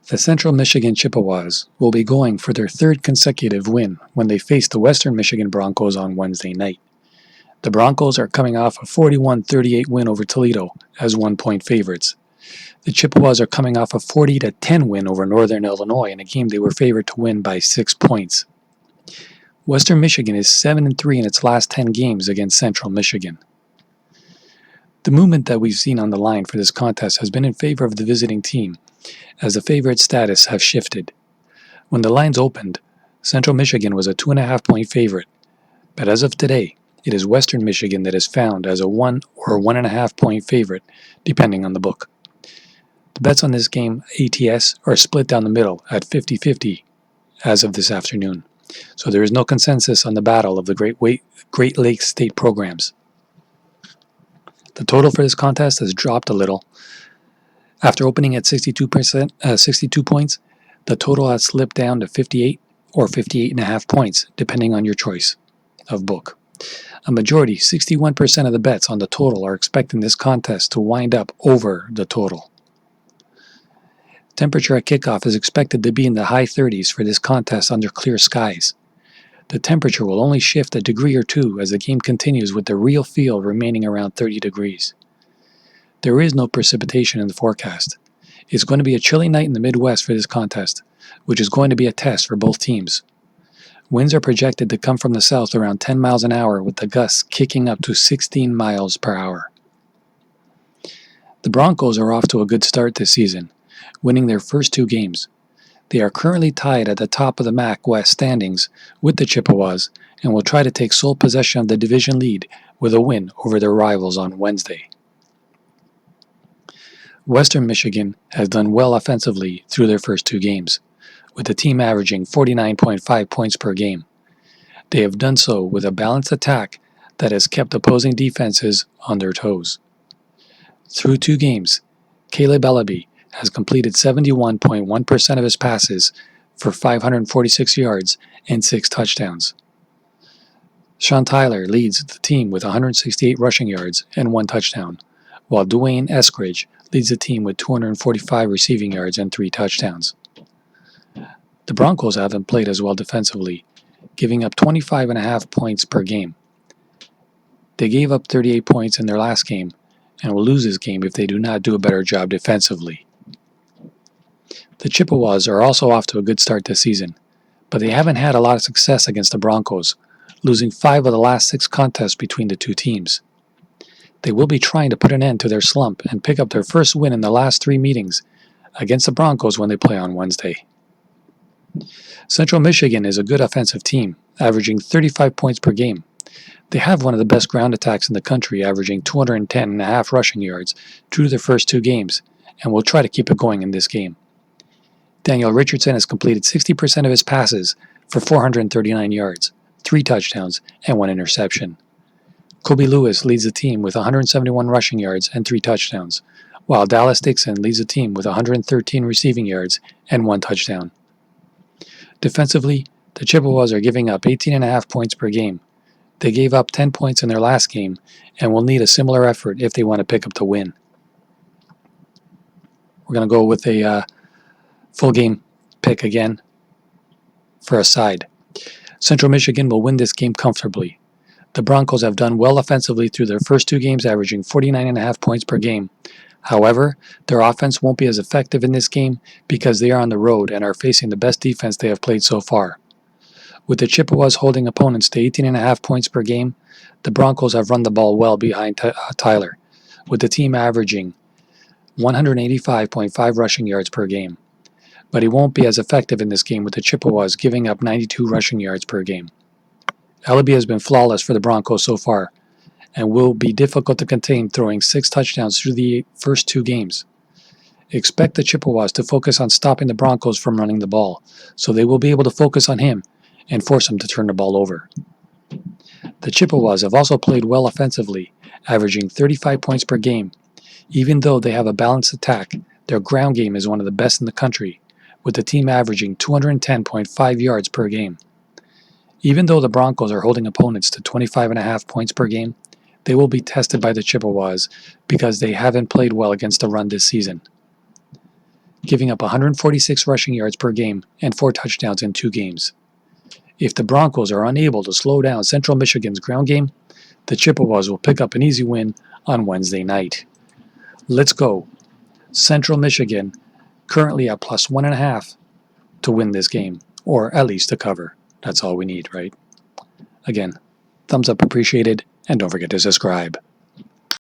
The Central Michigan Chippewas will be going for their third consecutive win when they face the Western Michigan Broncos on Wednesday night. The Broncos are coming off a 41-38 win over Toledo as 1-point favorites. The Chippewas are coming off a 40-10 win over Northern Illinois in a game they were favored to win by 6 points. Western Michigan is 7-3 in its last 10 games against Central Michigan. The movement that we've seen on the line for this contest has been in favor of the visiting team, as the favorite status have shifted. When the lines opened, Central Michigan was a 2.5-point favorite, but as of today, it is Western Michigan that is found as a 1 or 1.5-point favorite, depending on the book. The bets on this game, ATS, are split down the middle at 50-50 as of this afternoon, so there is no consensus on the battle of the Great Lakes State programs. The total for this contest has dropped a little. After opening at 62 points, the total has slipped down to 58 or 58.5 points, depending on your choice of book. A majority, 61% of the bets on the total, are expecting this contest to wind up over the total. Temperature at kickoff is expected to be in the high 30s for this contest under clear skies. The temperature will only shift a degree or two as the game continues, with the real field remaining around 30 degrees. There is no precipitation in the forecast. It's going to be a chilly night in the Midwest for this contest, which is going to be a test for both teams. Winds are projected to come from the south around 10 miles an hour, with the gusts kicking up to 16 miles per hour. The Broncos are off to a good start this season, winning their first 2 games. They are currently tied at the top of the MAC West standings with the Chippewas and will try to take sole possession of the division lead with a win over their rivals on Wednesday. Western Michigan has done well offensively through their first 2 games, with the team averaging 49.5 points per game. They have done so with a balanced attack that has kept opposing defenses on their toes. Through 2 games, Caleb Ellaby has completed 71.1% of his passes for 546 yards and 6 touchdowns. Sean Tyler leads the team with 168 rushing yards and 1 touchdown, while Dwayne Eskridge leads the team with 245 receiving yards and 3 touchdowns. The Broncos haven't played as well defensively, giving up 25.5 points per game. They gave up 38 points in their last game and will lose this game if they do not do a better job defensively. The Chippewas are also off to a good start this season, but they haven't had a lot of success against the Broncos, losing 5 of the last 6 contests between the 2 teams. They will be trying to put an end to their slump and pick up their first win in the last 3 meetings against the Broncos when they play on Wednesday. Central Michigan is a good offensive team, averaging 35 points per game. They have one of the best ground attacks in the country, averaging 210.5 rushing yards through their first 2 games, and will try to keep it going in this game. Daniel Richardson has completed 60% of his passes for 439 yards, 3 touchdowns, and 1 interception. Kobe Lewis leads the team with 171 rushing yards and 3 touchdowns, while Dallas Dixon leads the team with 113 receiving yards and 1 touchdown. Defensively, the Chippewas are giving up 18.5 points per game. They gave up 10 points in their last game and will need a similar effort if they want to pick up the win. We're going to go with a full game pick again for a side. Central Michigan will win this game comfortably. The Broncos have done well offensively through their first 2 games, averaging 49.5 points per game. However, their offense won't be as effective in this game because they are on the road and are facing the best defense they have played so far. With the Chippewas holding opponents to 18.5 points per game, the Broncos have run the ball well behind Tyler, with the team averaging 185.5 rushing yards per game. But he won't be as effective in this game, with the Chippewas giving up 92 rushing yards per game. Ellaby has been flawless for the Broncos so far, and will be difficult to contain, throwing 6 touchdowns through the first 2 games. Expect the Chippewas to focus on stopping the Broncos from running the ball, so they will be able to focus on him and force him to turn the ball over. The Chippewas have also played well offensively, averaging 35 points per game. Even though they have a balanced attack, their ground game is one of the best in the country, with the team averaging 210.5 yards per game. Even though the Broncos are holding opponents to 25.5 points per game, they will be tested by the Chippewas because they haven't played well against the run this season. giving up 146 rushing yards per game and 4 touchdowns in 2 games. If the Broncos are unable to slow down Central Michigan's ground game, the Chippewas will pick up an easy win on Wednesday night. Let's go. Central Michigan currently at plus 1.5 to win this game, or at least to cover. That's all we need, right? Again, thumbs up appreciated, and don't forget to subscribe.